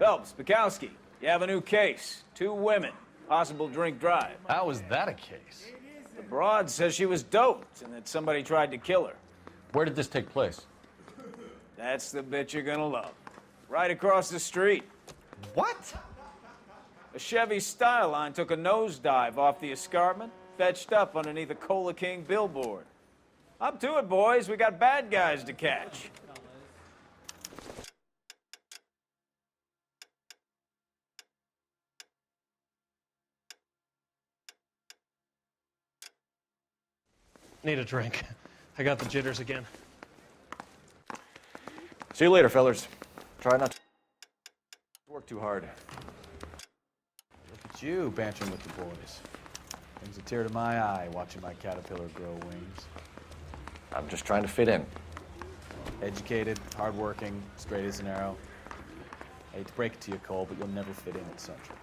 Phelps, Bukowski, you have a new case. 2 women, possible drink drive. How is that a case? The broad says she was doped and that somebody tried to kill her. Where did this take place? That's the bit you're gonna love. Right across the street. What? A Chevy Styline took a nosedive off the escarpment, fetched up underneath a Cola King billboard. Up to it, boys. We got bad guys to catch. Need a drink. I got the jitters again. See you later, fellers. Try not to work too hard. Look at you bantering with the boys. Brings a tear to my eye watching my caterpillar grow wings. I'm just trying to fit in. Educated, hardworking, straight as an arrow. I hate to break it to you, Cole, but you'll never fit in at Central.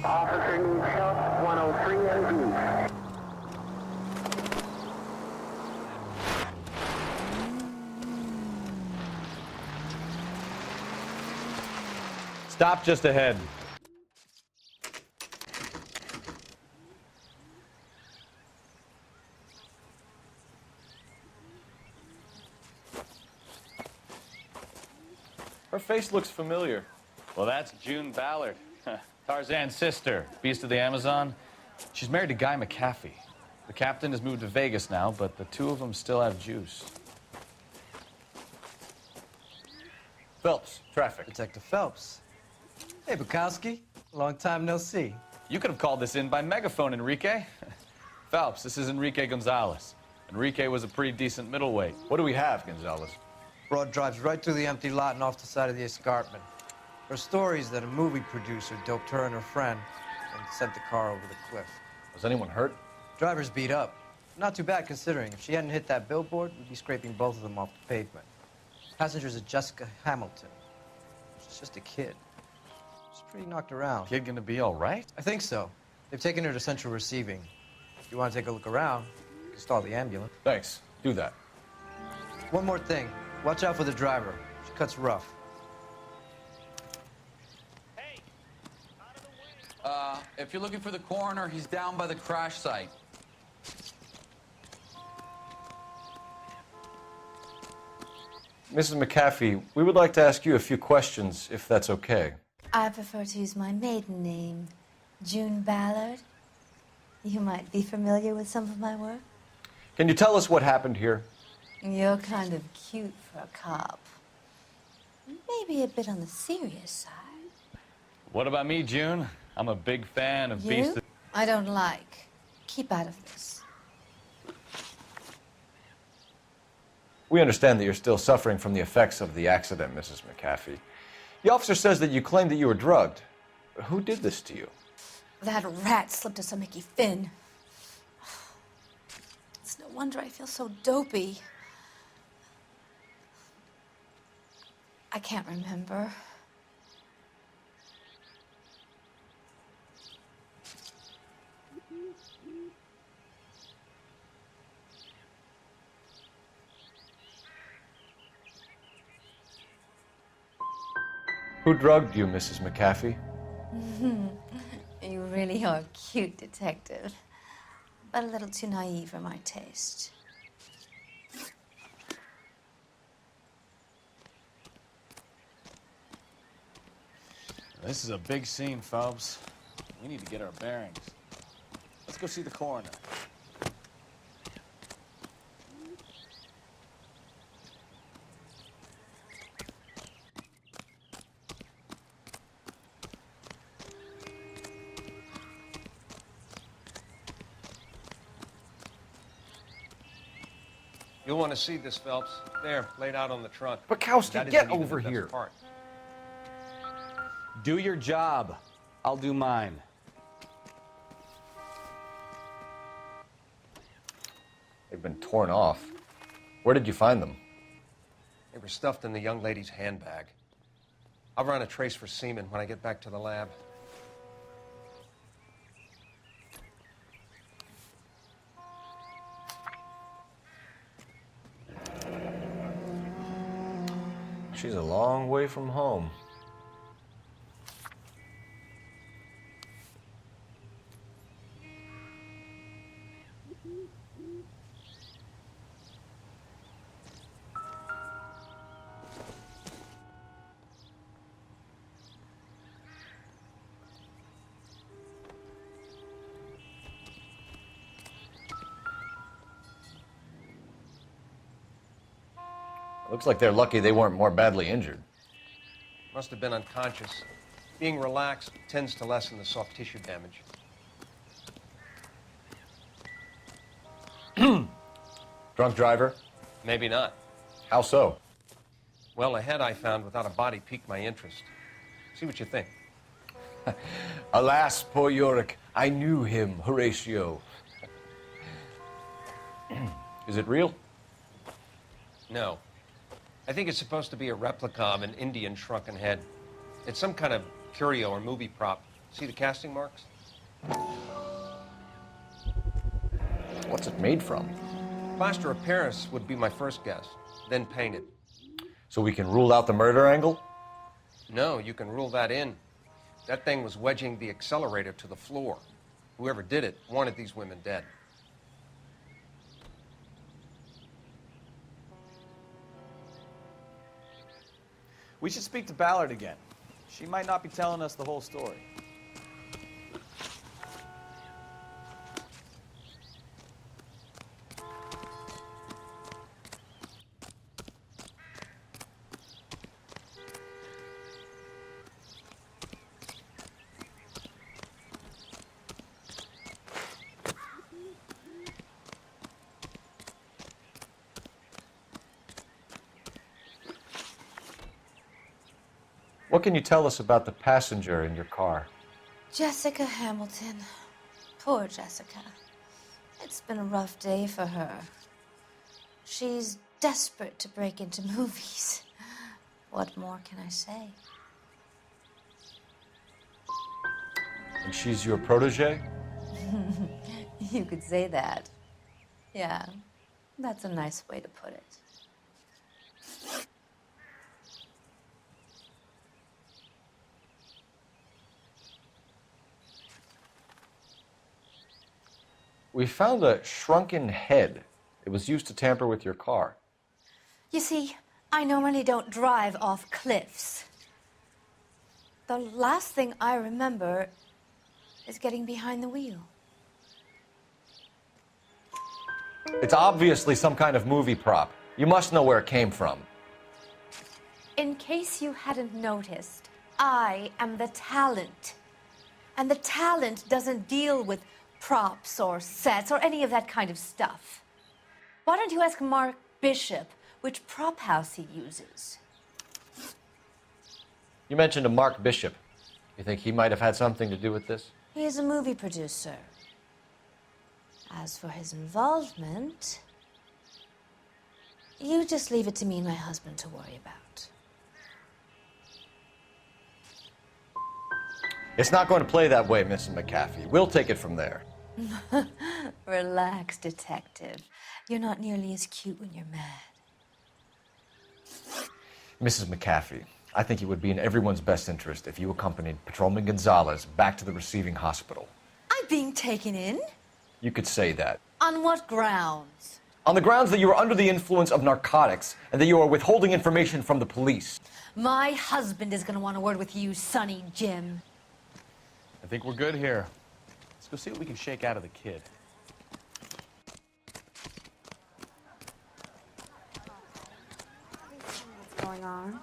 Officer needs help, 103 AD. Stop just ahead. Her face looks familiar. Well, that's June Ballard, Tarzan's sister, Beast of the Amazon. She's married to Guy McAfee. The captain has moved to Vegas now, but the 2 of them still have juice. Phelps, traffic. Detective Phelps. Hey, Bukowski. Long time no see. You could have called this in by megaphone, Enrique. Phelps, this is Enrique Gonzalez. Enrique was a pretty decent middleweight. What do we have, Gonzalez? Broad drives right through the empty lot and off the side of the escarpment. Her story is that a movie producer doped her and her friend and sent the car over the cliff. Was anyone hurt? Driver's beat up. Not too bad considering. If she hadn't hit that billboard, we'd be scraping both of them off the pavement. Passenger's a Jessica Hamilton. She's just a kid. She's pretty knocked around. Kid gonna be all right? I think so. They've taken her to Central Receiving. If you want to take a look around, you can stall the ambulance. Thanks. Do that. One more thing. Watch out for the driver. She cuts rough. If you're looking for the coroner, he's down by the crash site. Mrs. McAfee, we would like to ask you a few questions, if that's okay. I prefer to use my maiden name, June Ballard. You might be familiar with some of my work. Can you tell us what happened here? You're kind of cute for a cop. Maybe a bit on the serious side. What about me, June? I'm a big fan of You? Beast of... I don't like. Keep out of this. We understand that you're still suffering from the effects of the accident, Mrs. McAfee. The officer says that you claimed that you were drugged. Who did this to you? That rat slipped us a Mickey Finn. It's no wonder I feel so dopey. I can't remember. Who drugged you, Mrs. McAfee? You really are a cute detective, but a little too naive for my taste. This is a big scene, Phelps. We need to get our bearings. Let's go see the coroner. You'll want to see this, Phelps. There, laid out on the trunk. Bukowski, That get isn't even over the best here. part. Do your job. I'll do mine. They've been torn off. Where did you find them? They were stuffed in the young lady's handbag. I'll run a trace for semen when I get back to the lab. She's a long way from home. Looks like they're lucky they weren't more badly injured. Must have been unconscious. Being relaxed tends to lessen the soft tissue damage. Drunk driver? Maybe not. How so? Well, a head I found without a body piqued my interest. See what you think. Alas, poor Yorick, I knew him, Horatio. Is it real? No. I think it's supposed to be a replica of an Indian shrunken head. It's some kind of curio or movie prop. See the casting marks? What's it made from? Plaster of Paris would be my first guess, then painted. So we can rule out the murder angle? No, you can rule that in. That thing was wedging the accelerator to the floor. Whoever did it wanted these women dead. We should speak to Ballard again. She might not be telling us the whole story. What can you tell us about the passenger in your car? Jessica Hamilton. Poor Jessica. It's been a rough day for her. She's desperate to break into movies. What more can I say? And she's your protege? You could say that. Yeah, that's a nice way to put it. We found a shrunken head. It was used to tamper with your car. You see, I normally don't drive off cliffs. The last thing I remember is getting behind the wheel. It's obviously some kind of movie prop. You must know where it came from. In case you hadn't noticed, I am the talent. And the talent doesn't deal with props or sets or any of that kind of stuff. Why don't you ask Mark Bishop which prop house he uses? You mentioned a Mark Bishop. You think he might have had something to do with this? He is a movie producer. As for his involvement, you just leave it to me and my husband to worry about. It's not going to play that way, Mrs. McAfee. We'll take it from there. Relax, detective. You're not nearly as cute when you're mad. Mrs. McAfee, I think it would be in everyone's best interest if you accompanied Patrolman Gonzalez back to the receiving hospital. I'm being taken in? You could say that. On what grounds? On the grounds that you are under the influence of narcotics and that you are withholding information from the police. My husband is going to want a word with you, Sonny Jim. think we're good here. Let's go see what we can shake out of the kid. What's going on?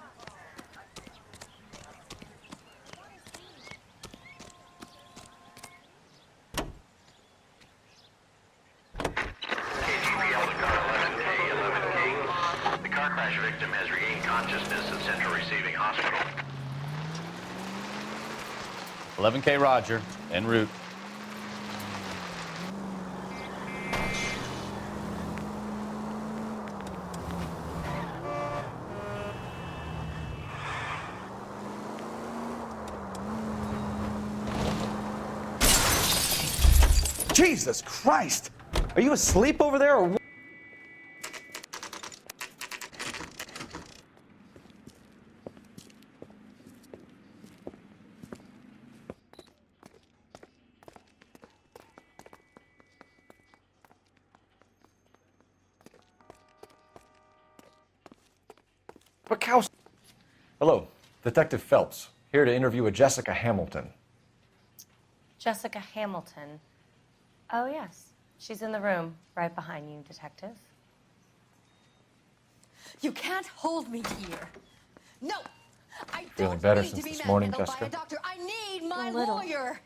The car crash victim has regained consciousness at Central Receiving Hospital. 11K Roger, en route. Jesus Christ! Are you asleep over there or what? Hello, Detective Phelps, here to interview a Jessica Hamilton. Jessica Hamilton. Oh, yes. She's in the room, right behind you, Detective. You can't hold me here. No, I Feeling don't better need since to be this morning, manhandled by Jessica? a doctor. I need my A little. lawyer.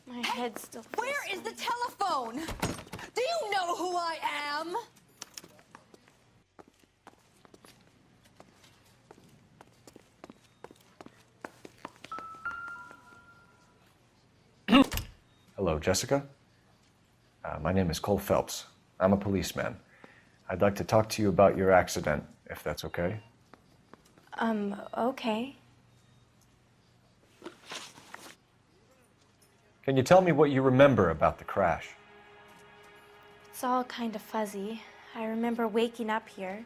My head still feels Where is the telephone? Do you know who I am? Hello, Jessica. My name is Cole Phelps. I'm a policeman. I'd like to talk to you about your accident, if that's okay. Okay. Can you tell me what you remember about the crash? It's all kind of fuzzy. I remember waking up here.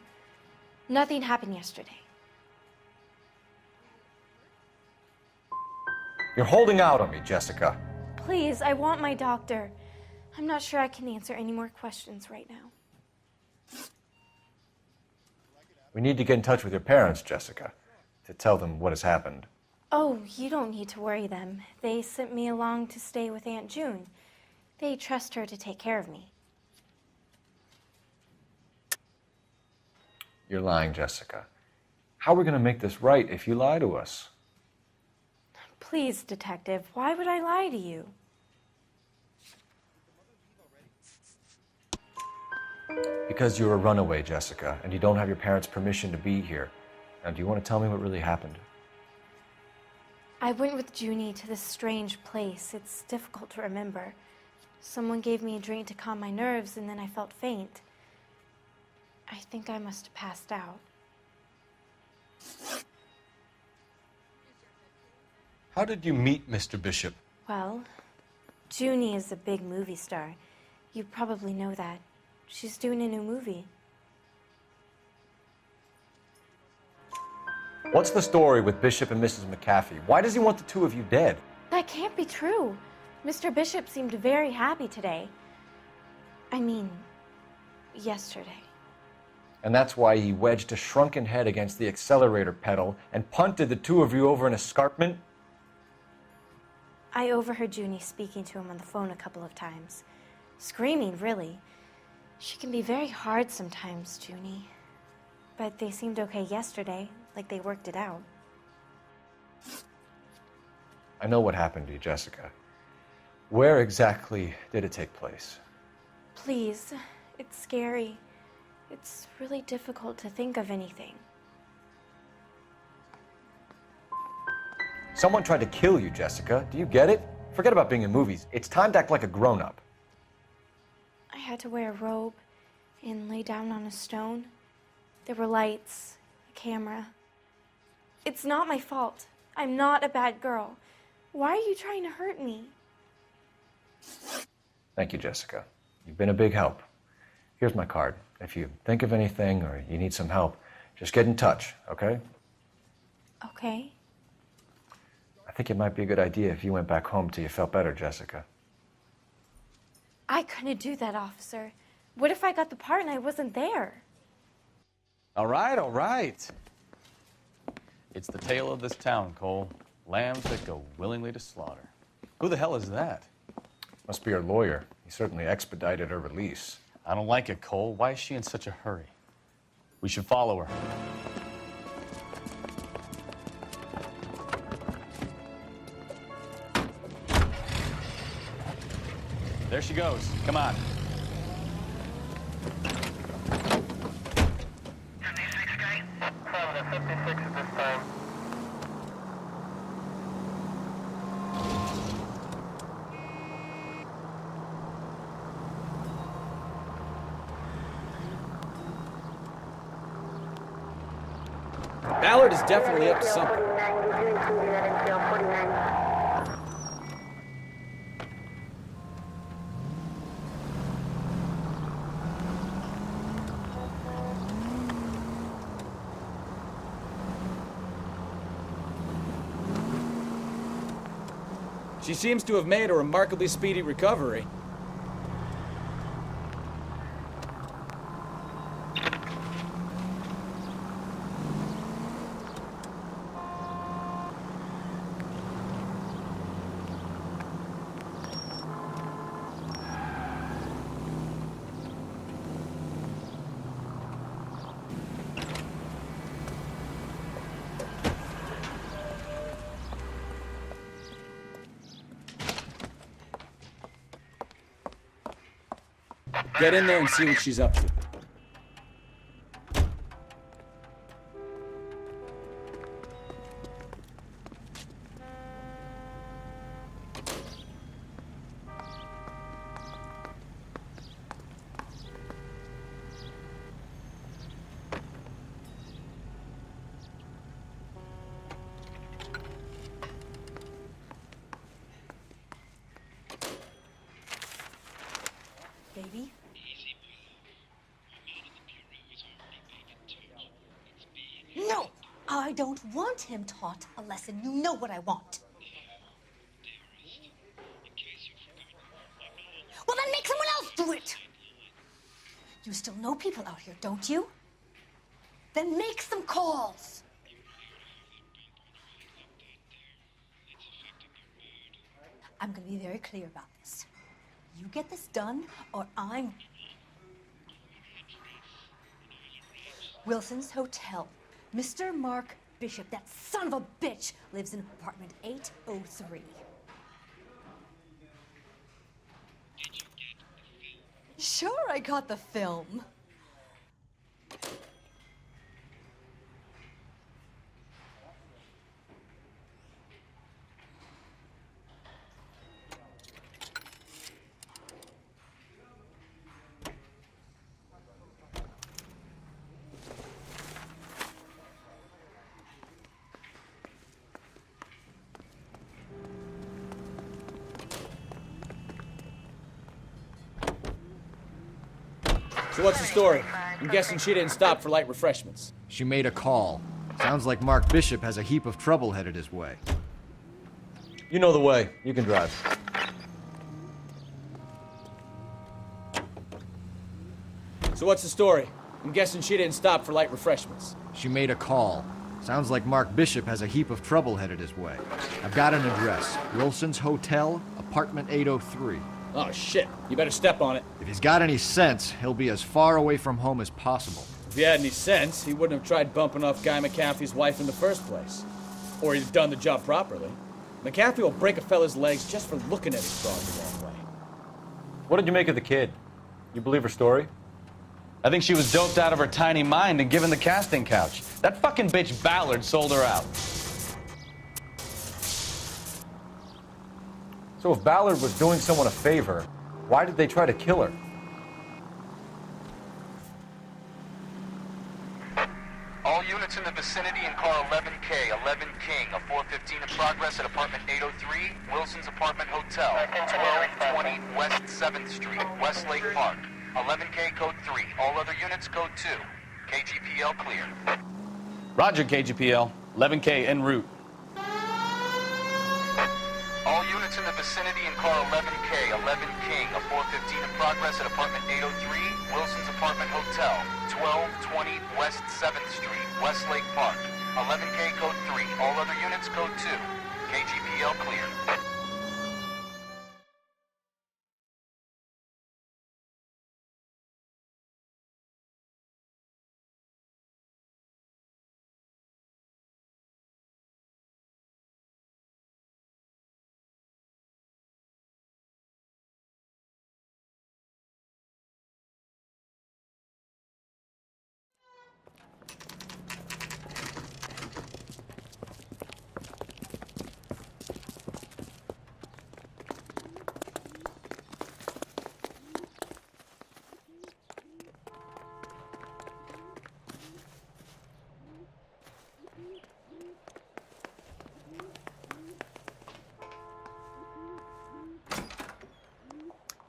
Nothing happened yesterday. You're holding out on me, Jessica. Please, I want my doctor. I'm not sure I can answer any more questions right now. We need to get in touch with your parents, Jessica, to tell them what has happened. Oh, you don't need to worry them. They sent me along to stay with Aunt June. They trust her to take care of me. You're lying, Jessica. How are we going to make this right if you lie to us? Please, Detective, why would I lie to you? Because you're a runaway, Jessica, and you don't have your parents' permission to be here. Now, do you want to tell me what really happened? I went with Junie to this strange place. It's difficult to remember. Someone gave me a drink to calm my nerves, and then I felt faint. I think I must have passed out. How did you meet Mr. Bishop? Well, Junie is a big movie star. You probably know that. She's doing a new movie. What's the story with Bishop and Mrs. McAfee? Why does he want the two of you dead? That can't be true. Mr. Bishop seemed very happy today. I mean, yesterday. And that's why he wedged a shrunken head against the accelerator pedal and punted the two of you over an escarpment? I overheard Junie speaking to him on the phone a couple of times. Screaming, really. She can be very hard sometimes, Junie. But they seemed okay yesterday, like they worked it out. I know what happened to you, Jessica. Where exactly did it take place? Please, it's scary. It's really difficult to think of anything. Someone tried to kill you, Jessica. Do you get it? Forget about being in movies. It's time to act like a grown-up. I had to wear a robe and lay down on a stone. There were lights, a camera. It's not my fault. I'm not a bad girl. Why are you trying to hurt me? Thank you, Jessica. You've been a big help. Here's my card. If you think of anything or you need some help, just get in touch, okay? Okay. I think it might be a good idea if you went back home till you felt better, Jessica. I couldn't do that, officer. What if I got the part and I wasn't there? All right, all right. It's the tale of this town, Cole. Lambs that go willingly to slaughter. Who the hell is that? Must be her lawyer. He certainly expedited her release. I don't like it, Cole. Why is she in such a hurry? We should follow her. There she goes. Come on. Ballard is definitely up to something. She seems to have made a remarkably speedy recovery. Get in there and see what she's up to. Baby? No! I don't want him taught a lesson. You know what I want. Well, then make someone else do it! You still know people out here, don't you? Then make some calls! I'm gonna be very clear about this. You get this done, or I'm... Wilson's Hotel. Mr. Mark Bishop, that son of a bitch, lives in apartment 803. Sure, I got the film. So what's the story? I'm guessing she didn't stop for light refreshments. She made a call. Sounds like Mark Bishop has a heap of trouble headed his way. You know the way. You can drive. So what's the story? I'm guessing she didn't stop for light refreshments. She made a call. Sounds like Mark Bishop has a heap of trouble headed his way. I've got an address. Wilson's Hotel, apartment 803. Oh, shit. You better step on it. If he's got any sense, he'll be as far away from home as possible. If he had any sense, he wouldn't have tried bumping off Guy McAfee's wife in the first place. Or he'd have done the job properly. McAfee will break a fella's legs just for looking at his dog the wrong way. What did you make of the kid? You believe her story? I think she was doped out of her tiny mind and given the casting couch. That fucking bitch Ballard sold her out. So if Ballard was doing someone a favor, why did they try to kill her? All units in the vicinity in car 11K, 11 King, a 415 in progress at apartment 803, Wilson's Apartment Hotel, 1220 West 7th Street, Westlake Park. 11K code 3. All other units code 2. KGPL clear. Roger, KGPL. 11K en route. All units in the vicinity in car 11K, 11 King, a 415 in progress at apartment 803, Wilson's Apartment Hotel, 1220 West 7th Street, Westlake Park. 11K code 3. All other units code 2. KGPL clear. All units in the vicinity in car 11K, 11 King, a 415 in progress at apartment 803, Wilson's Apartment Hotel, 1220 West 7th Street, Westlake Park. 11K code 3. All other units code 2. KGPL clear.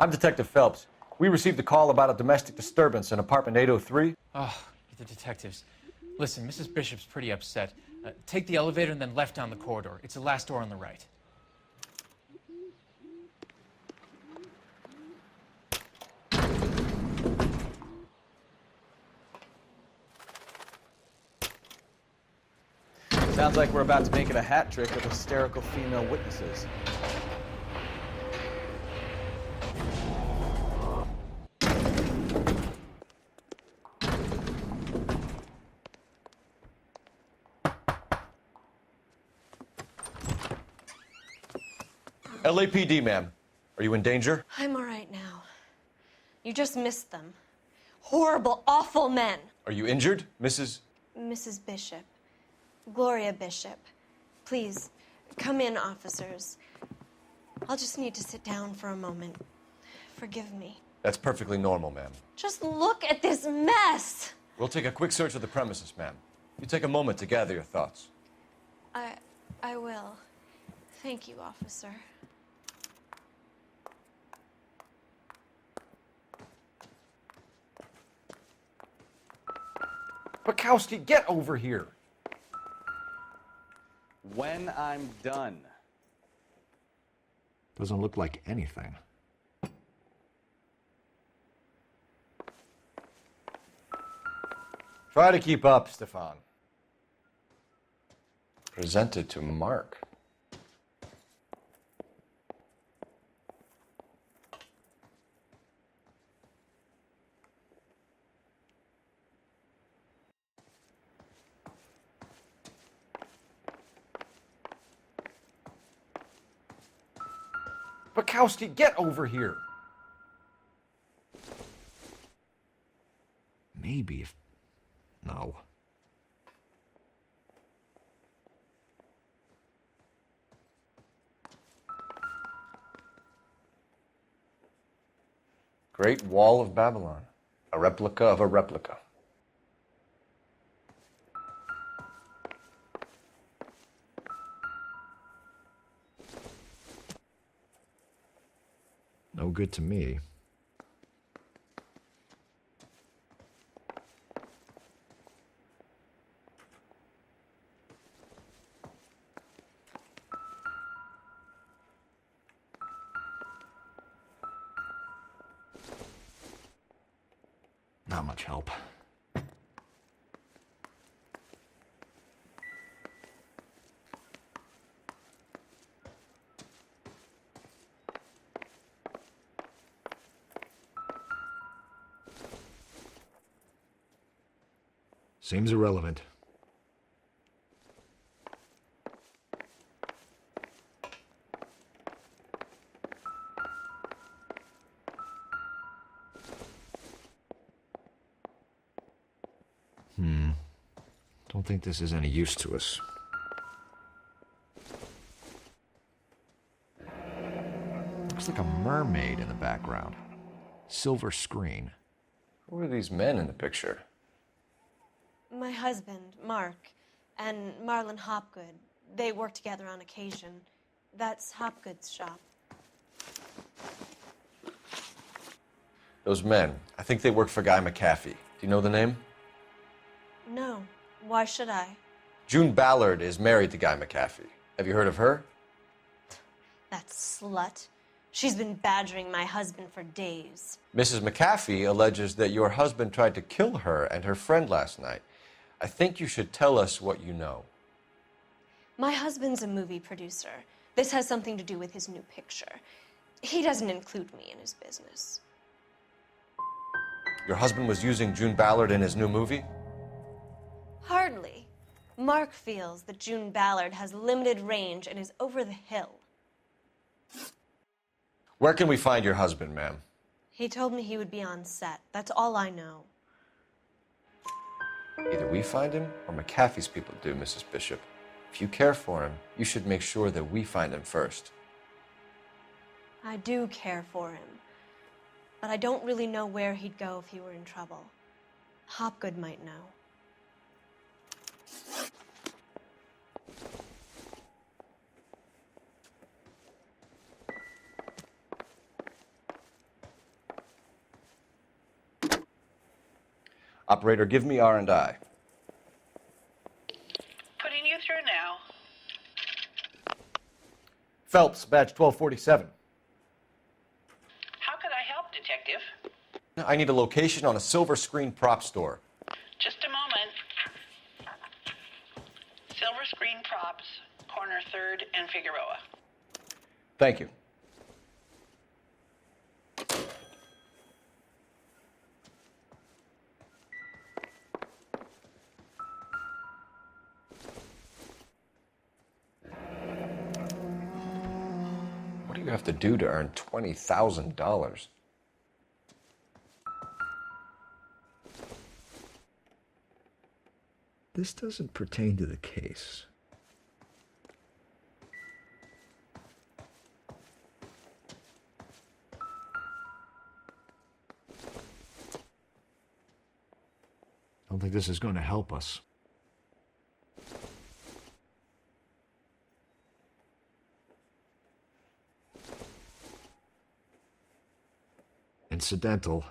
I'm Detective Phelps. We received a call about a domestic disturbance in apartment 803. Oh, the detectives. Listen, Mrs. Bishop's pretty upset. Take the elevator and then left down the corridor. It's the last door on the right. Sounds like we're about to make it a hat trick of hysterical female witnesses. LAPD, ma'am. Are you in danger? I'm all right now. You just missed them. Horrible, awful men. Are you injured, Mrs.? Mrs. Bishop. Gloria Bishop. Please, come in, officers. I'll just need to sit down for a moment. Forgive me. That's perfectly normal, ma'am. Just look at this mess! We'll take a quick search of the premises, ma'am. You take a moment to gather your thoughts. I will. Thank you, officer. Bukowski, get over here. When I'm done. Doesn't look like anything. Try to keep up, Stefan. Presented to Mark. Bukowski, get over here. Maybe if... No. Great Wall of Babylon. A replica of a replica. No good to me. Not much help. Seems irrelevant. Don't think this is any use to us. Looks like a mermaid in the background. Silver screen. Who are these men in the picture? My husband, Mark, and Marlon Hopgood. They work together on occasion. That's Hopgood's shop. Those men, I think they work for Guy McAfee. Do you know the name? No. Why should I? June Ballard is married to Guy McAfee. Have you heard of her? That slut. She's been badgering my husband for days. Mrs. McAfee alleges that your husband tried to kill her and her friend last night. I think you should tell us what you know. My husband's a movie producer. This has something to do with his new picture. He doesn't include me in his business. Your husband was using June Ballard in his new movie? Hardly. Mark feels that June Ballard has limited range and is over the hill. Where can we find your husband, ma'am? He told me he would be on set. That's all I know. Either we find him or McAfee's people do, Mrs. Bishop. If you care for him, you should make sure that we find him first. I do care for him, but I don't really know where he'd go if he were in trouble. Hopgood might know. Operator, give me R&I. Putting you through now. Phelps, badge 1247. How could I help, Detective? I need a location on a silver screen prop store. Just a moment. Silver Screen Props, corner 3rd and Figueroa. Thank you. What do you have to do to earn $20,000? This doesn't pertain to the case. I don't think this is going to help us. Incidental.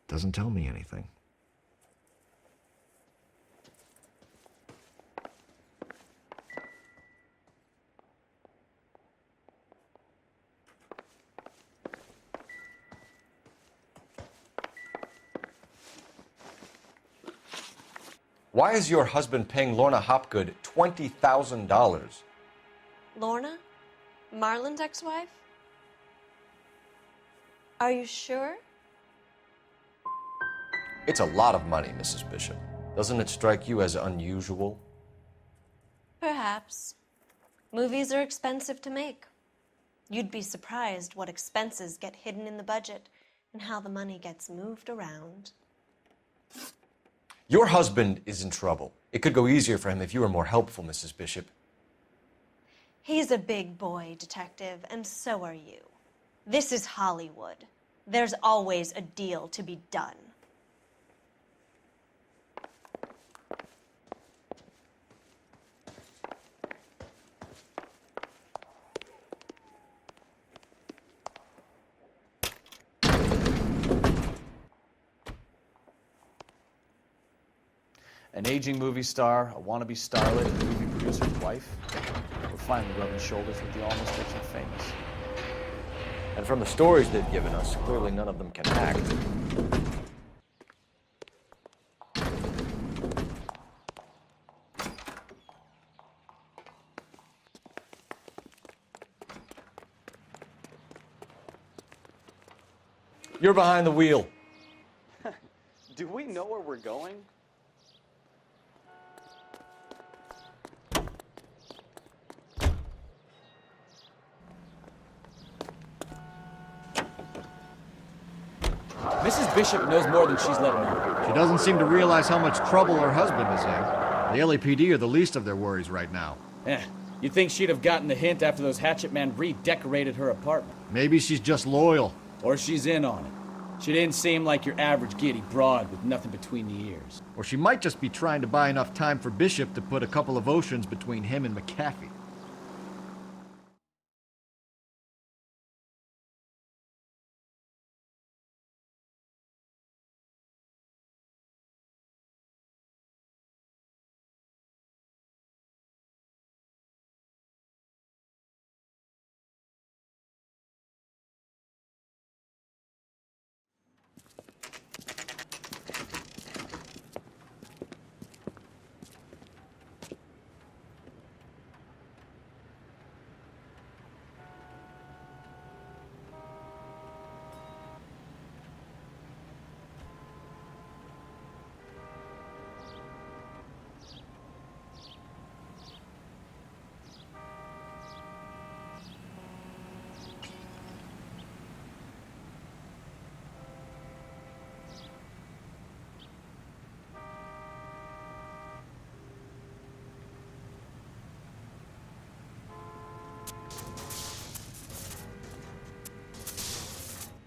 Doesn't tell me anything. Why is your husband paying Lorna Hopgood $20,000? Lorna? Marlon's ex-wife? Are you sure? It's a lot of money, Mrs. Bishop. Doesn't it strike you as unusual? Perhaps. Movies are expensive to make. You'd be surprised what expenses get hidden in the budget and how the money gets moved around. Your husband is in trouble. It could go easier for him if you were more helpful, Mrs. Bishop. He's a big boy, Detective, and so are you. This is Hollywood. There's always a deal to be done. An aging movie star, a wannabe starlet, and a movie producer's wife. We're finally rubbing shoulders with the almost rich and famous. And from the stories they've given us, clearly none of them can act. You're behind the wheel. Do we know where we're going? Mrs. Bishop knows more than she's letting on. She doesn't seem to realize how much trouble her husband is in. The LAPD are the least of their worries right now. You'd think she'd have gotten the hint after those hatchet men redecorated her apartment. Maybe she's just loyal. Or she's in on it. She didn't seem like your average giddy broad with nothing between the ears. Or she might just be trying to buy enough time for Bishop to put a couple of oceans between him and McAfee.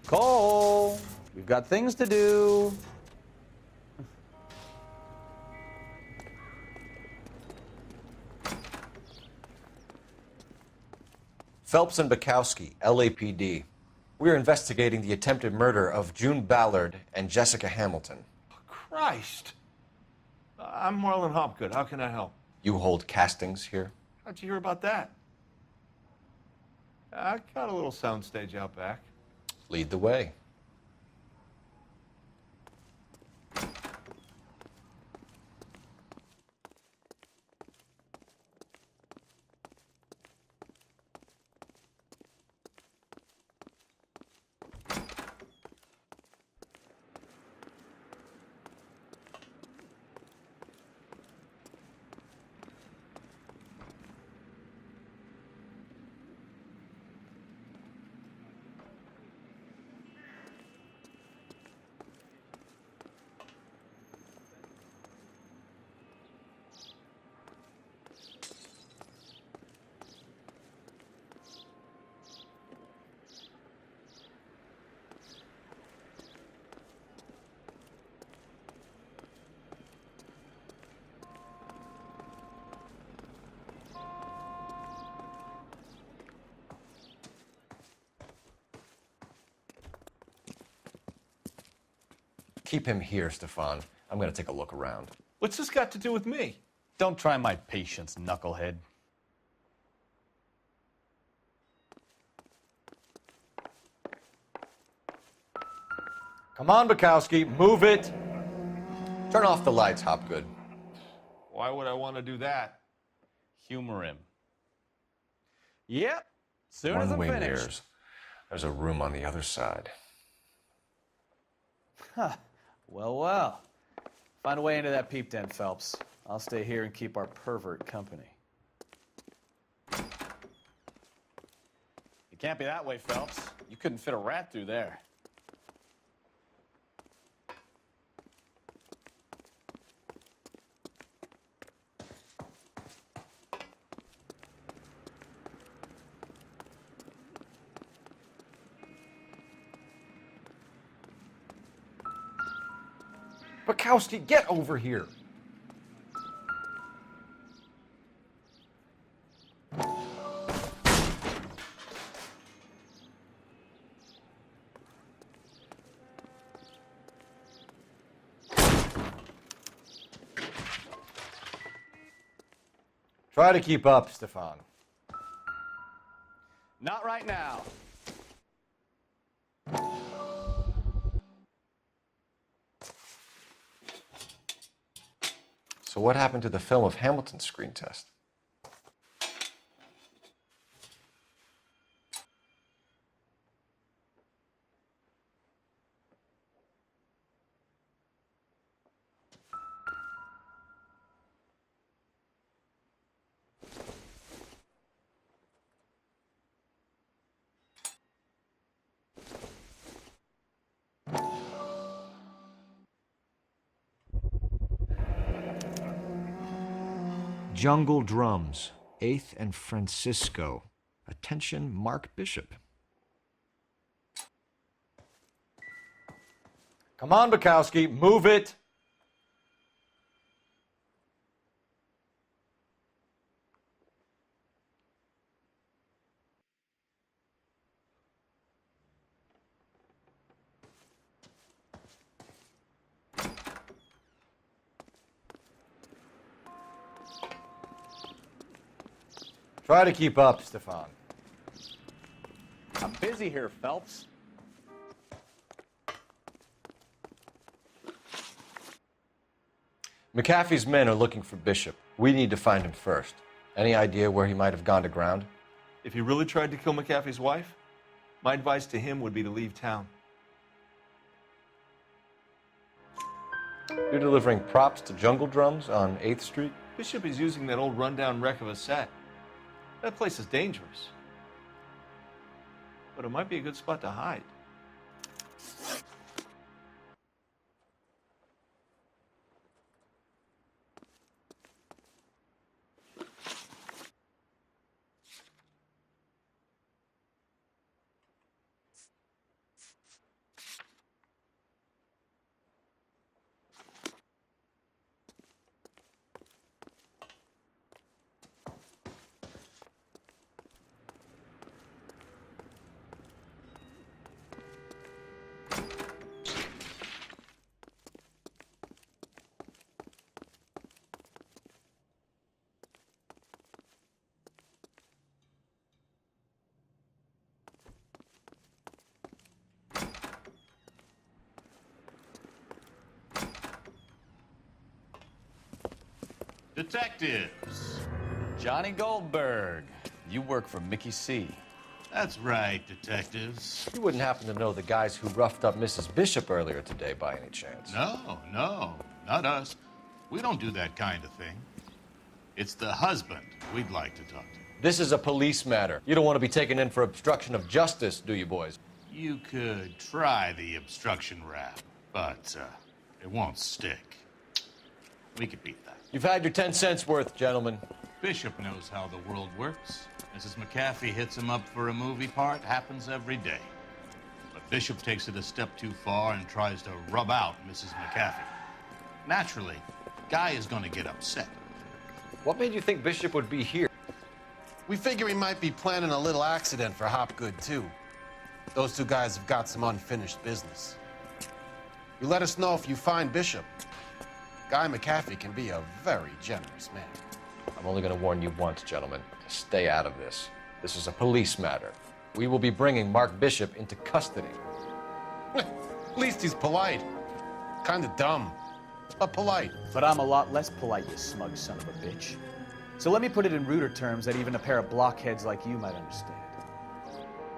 Cole, we've got things to do. Phelps and Bukowski, LAPD. We're investigating the attempted murder of June Ballard and Jessica Hamilton. Christ. I'm Marlon Hopgood. How can I help? You hold castings here? How'd you hear about that? I got a little soundstage out back. Lead the way. Keep him here, Stefan. I'm going to take a look around. What's this got to do with me? Don't try my patience, knucklehead. Come on, Bukowski, move it. Turn off the lights, Hopgood. Why would I want to do that? Humor him. Yep. Soon as I'm One-way finished. mirrors. There's a room on the other side. Huh. Well, well. Find a way into that peep den, Phelps. I'll stay here and keep our pervert company. It can't be that way, Phelps. You couldn't fit a rat through there. Bukowski, get over here. Try to keep up, Stefan. Not right now. So what happened to the film of Hamilton's screen test? Jungle Drums, 8th and Francisco. Attention, Mark Bishop. Come on, Bukowski, move it. Try to keep up, Stefan. I'm busy here, Phelps. McAfee's men are looking for Bishop. We need to find him first. Any idea where he might have gone to ground? If he really tried to kill McAfee's wife, my advice to him would be to leave town. You're delivering props to Jungle Drums on 8th Street? Bishop is using that old rundown wreck of a set. That place is dangerous. But it might be a good spot to hide. Detectives. Johnny Goldberg, you work for Mickey C. That's right, detectives. You wouldn't happen to know the guys who roughed up Mrs. Bishop earlier today by any chance? No, not us. We don't do that kind of thing. It's the husband we'd like to talk to. This is a police matter. You don't want to be taken in for obstruction of justice, do you, boys? You could try the obstruction rap, but it won't stick. We could beat that. You've had your 10 cents worth, gentlemen. Bishop knows how the world works. Mrs. McAfee hits him up for a movie part. Happens every day. But Bishop takes it a step too far and tries to rub out Mrs. McAfee. Naturally, Guy is going to get upset. What made you think Bishop would be here? We figure he might be planning a little accident for Hopgood, too. Those two guys have got some unfinished business. You let us know if you find Bishop. Guy McAfee can be a very generous man. I'm only going to warn you once, gentlemen, to stay out of this. This is a police matter. We will be bringing Mark Bishop into custody. At least he's polite. Kind of dumb, but polite. But I'm a lot less polite, you smug son of a bitch. So let me put it in ruder terms that even a pair of blockheads like you might understand.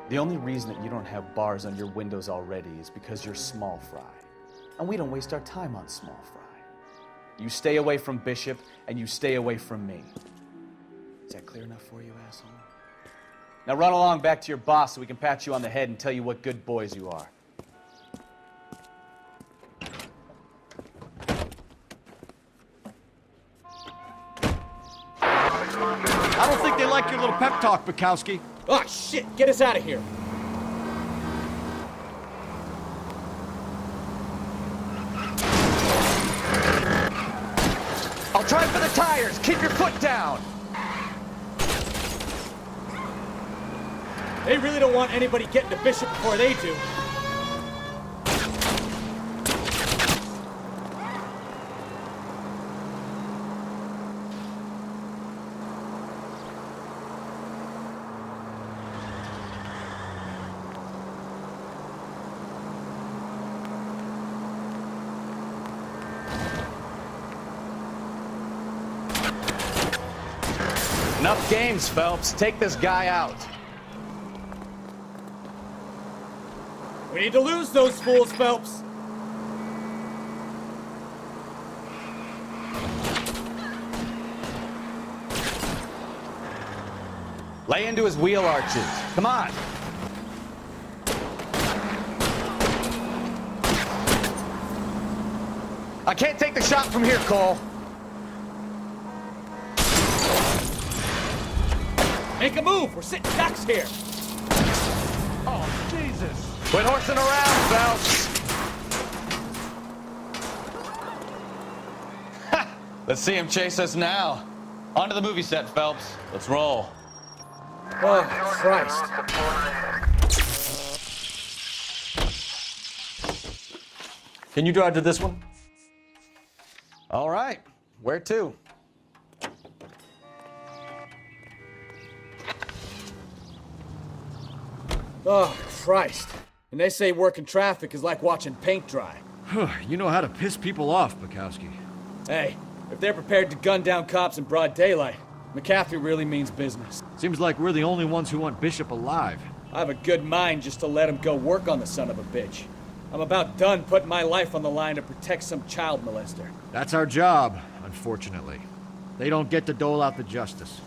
The only reason that you don't have bars on your windows already is because you're small fry. And we don't waste our time on small fry. You stay away from Bishop, and you stay away from me. Is that clear enough for you, asshole? Now run along back to your boss so we can pat you on the head and tell you what good boys you are. I don't think they like your little pep talk, Bukowski. Oh, shit! Get us out of here! I'll try for the tires. Keep your foot down. They really don't want anybody getting to Bishop before they do. Enough games, Phelps. Take this guy out. We need to lose those fools, Phelps. Lay into his wheel arches. Come on. I can't take the shot from here, Cole. Make a move! We're sitting ducks here! Oh, Jesus! Quit horsing around, Phelps! Let's see him chase us now. Onto the movie set, Phelps. Let's roll. Oh, Christ. Can you drive to this one? All right. Where to? Oh, Christ. And they say working traffic is like watching paint dry. You know how to piss people off, Bukowski. Hey, if they're prepared to gun down cops in broad daylight, McAfee really means business. Seems like we're the only ones who want Bishop alive. I have a good mind just to let him go work on the son of a bitch. I'm about done putting my life on the line to protect some child molester. That's our job, unfortunately. They don't get to dole out the justice.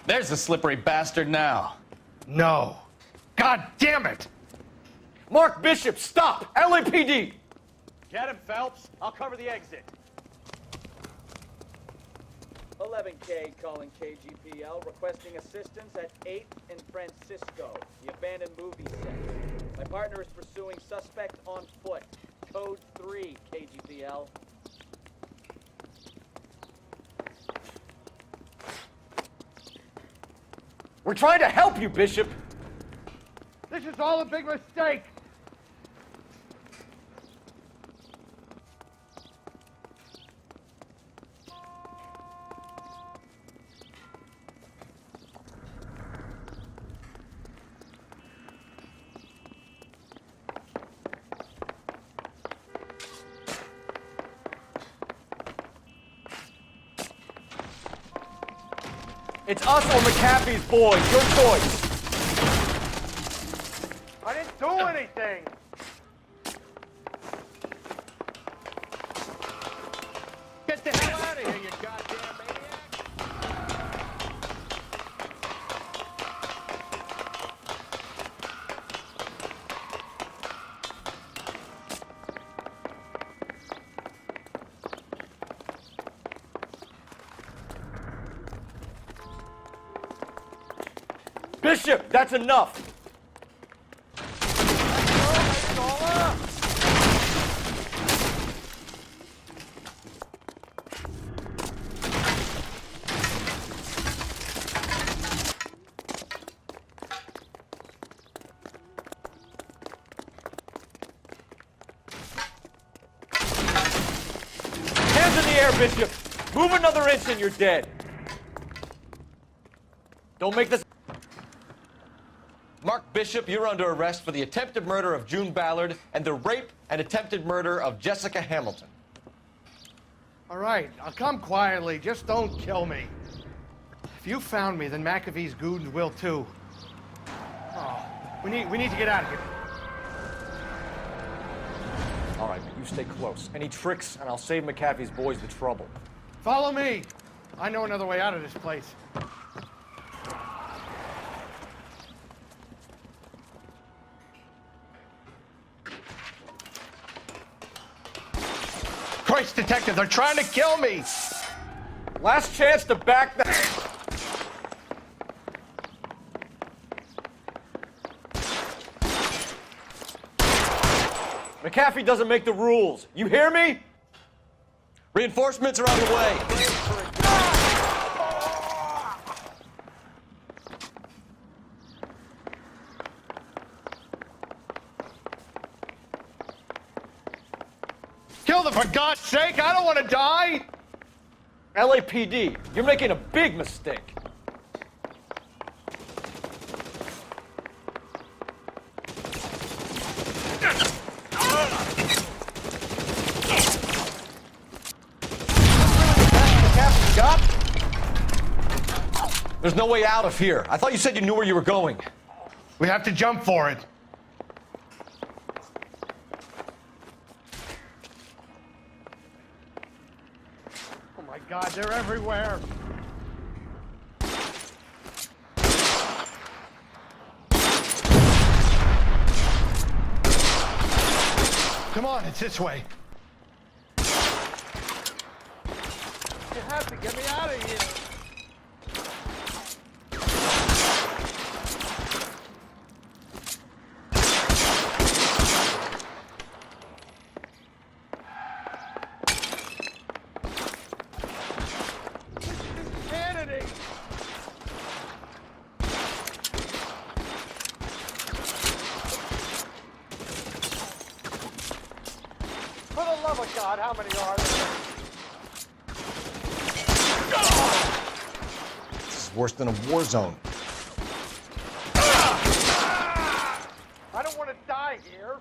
There's the slippery bastard now. No. God damn it! Mark Bishop, stop! LAPD! Get him, Phelps. I'll cover the exit. 11K calling KGPL, requesting assistance at 8th and Francisco, the abandoned movie set. My partner is pursuing suspect on foot. Code 3, KGPL. We're trying to help you, Bishop. This is all a big mistake. It's us or McAfee's boys. Your choice. I didn't do anything. Get the hell out of here, you goddamn maniac. Bishop, that's enough. Hands in the air, Bishop. Move another inch and you're dead. Don't make this... Mark Bishop, you're under arrest for the attempted murder of June Ballard and the rape and attempted murder of Jessica Hamilton. All right, I'll come quietly. Just don't kill me. If you found me, then McAfee's goons will too. Oh, we need to get out of here. All right, but you stay close. Any tricks, and I'll save McAfee's boys the trouble. Follow me. I know another way out of this place. Christ, detective, they're trying to kill me! Last chance to back that. McAfee doesn't make the rules. You hear me? Reinforcements are on the way. Kill them, for God's sake! I don't want to die! LAPD, you're making a big mistake. There's no way out of here. I thought you said you knew where you were going. We have to jump for it. Oh my God, they're everywhere. Come on, it's this way. You have to get me out of here. For the love of God, how many are there? This is worse than a war zone. I don't want to die here.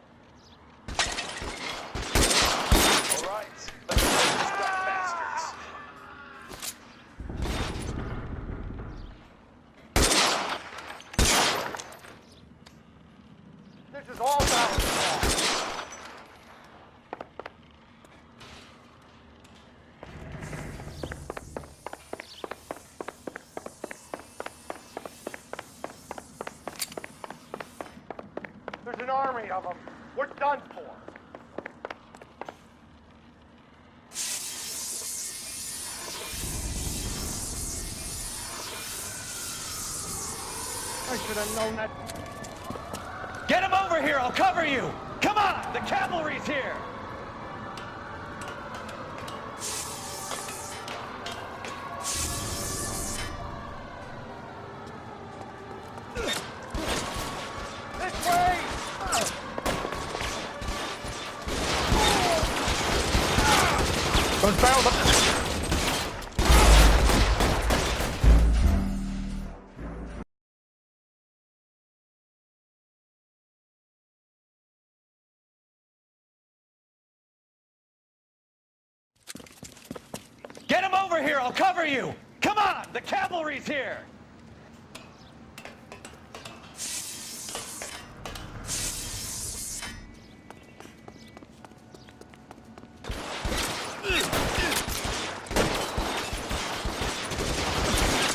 All right, let's get these dumb bastards. This is all Valor's fault. There's an army of them. We're done for. I should have known that. Get him over here, I'll cover you! Come on, the cavalry's here! Get him over here, I'll cover you! Come on, the cavalry's here!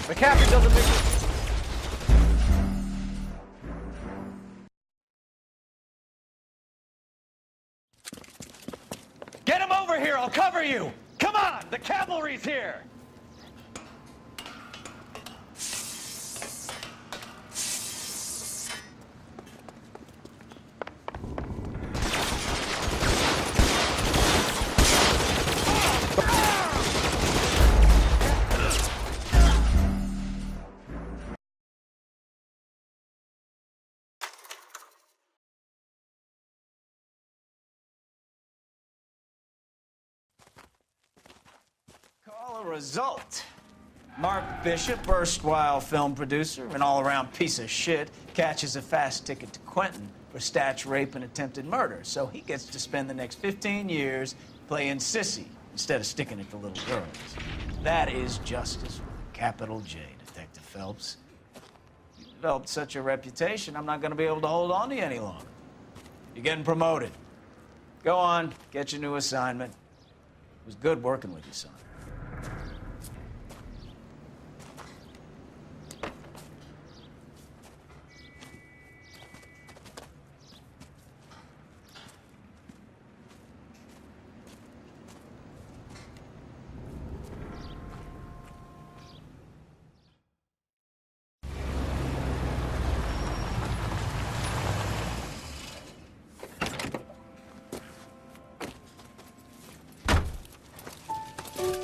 McCaffrey doesn't make it. Get him over here, I'll cover you! Come on, the cavalry's here! Call a result. Mark Bishop, erstwhile film producer and all-around piece of shit, catches a fast ticket to Quentin for statch rape and attempted murder, so he gets to spend the next 15 years playing sissy instead of sticking it to little girls. That is justice, capital J, Detective Phelps. You developed such a reputation, I'm not going to be able to hold on to you any longer. You're getting promoted. Go on, get your new assignment. It was good working with you, son.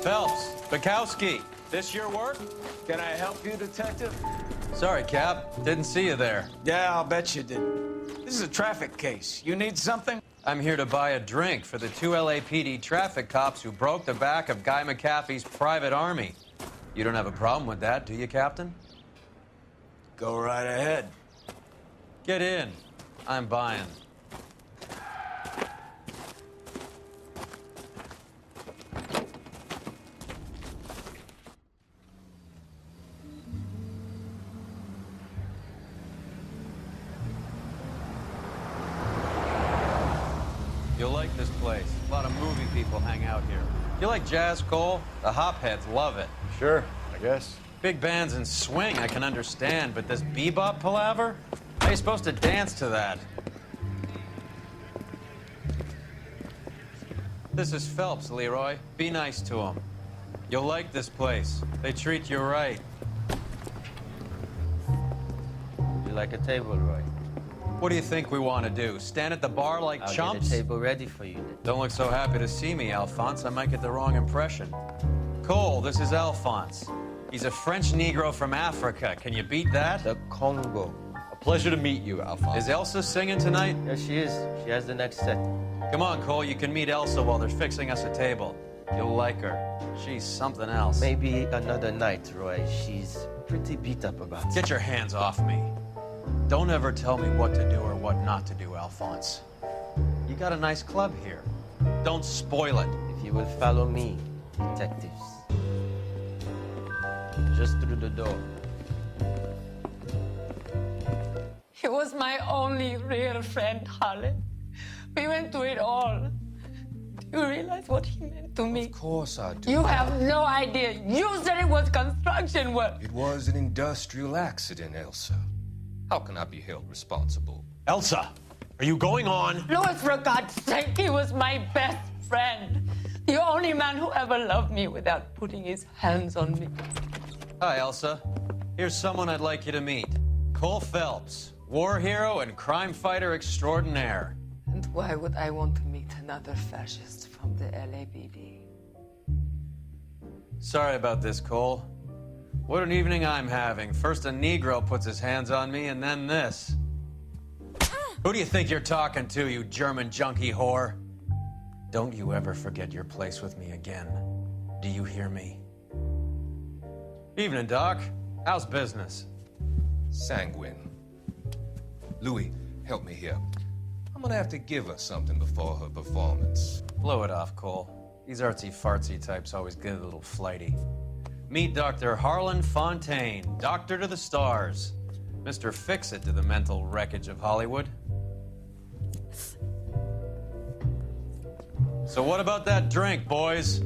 Phelps, Bukowski, this your work? Can I help you, Detective? Sorry, Cap. Didn't see you there. Yeah, I'll bet you didn't. This is a traffic case. You need something? I'm here to buy a drink for the 2 LAPD traffic cops who broke the back of Guy McAfee's private army. You don't have a problem with that, do you, Captain? Go right ahead. Get in. I'm buying. You'll like this place. A lot of movie people hang out here. You like jazz, Cole? The hopheads love it. Sure, I guess. Big bands and swing I can understand, but this bebop palaver? How are you supposed to dance to that? This is Phelps, Leroy. Be nice to him. You'll like this place. They treat you right. You like a table, Roy? What do you think we want to do? Stand at the bar like I'll chumps? get a table ready for you then. Don't look so happy to see me, Alphonse. I might get the wrong impression. Cole, this is Alphonse. He's a French Negro from Africa. Can you beat that? The Congo. A pleasure to meet you, Alphonse. Is Elsa singing tonight? Yes, she is. She has the next set. Come on, Cole. You can meet Elsa while they're fixing us a table. You'll like her. She's something else. Maybe another night, Roy. She's pretty beat up about it. Get your hands off me. Don't ever tell me what to do or what not to do, Alphonse. You got a nice club here. Don't spoil it. If you will follow me, detectives. Just through the door. He was my only real friend, Harlan. We went through it all. Do you realize what he meant to me? Of course I do. You have no idea. You said it was construction work. It was an industrial accident, Elsa. How can I be held responsible? Elsa, are you going on? Louis, for God's sake, he was my best friend. The only man who ever loved me without putting his hands on me. Hi, Elsa. Here's someone I'd like you to meet. Cole Phelps, war hero and crime fighter extraordinaire. And why would I want to meet another fascist from the LAPD? Sorry about this, Cole. What an evening I'm having. First a Negro puts his hands on me, and then this. Who do you think you're talking to, you German junkie whore? Don't you ever forget your place with me again. Do you hear me? Evening, Doc. How's business? Sanguine. Louis, help me here. I'm gonna have to give her something before her performance. Blow it off, Cole. These artsy-fartsy types always get a little flighty. Meet Dr. Harlan Fontaine, doctor to the stars. Mr. Fix-It to the mental wreckage of Hollywood. So what about that drink, boys?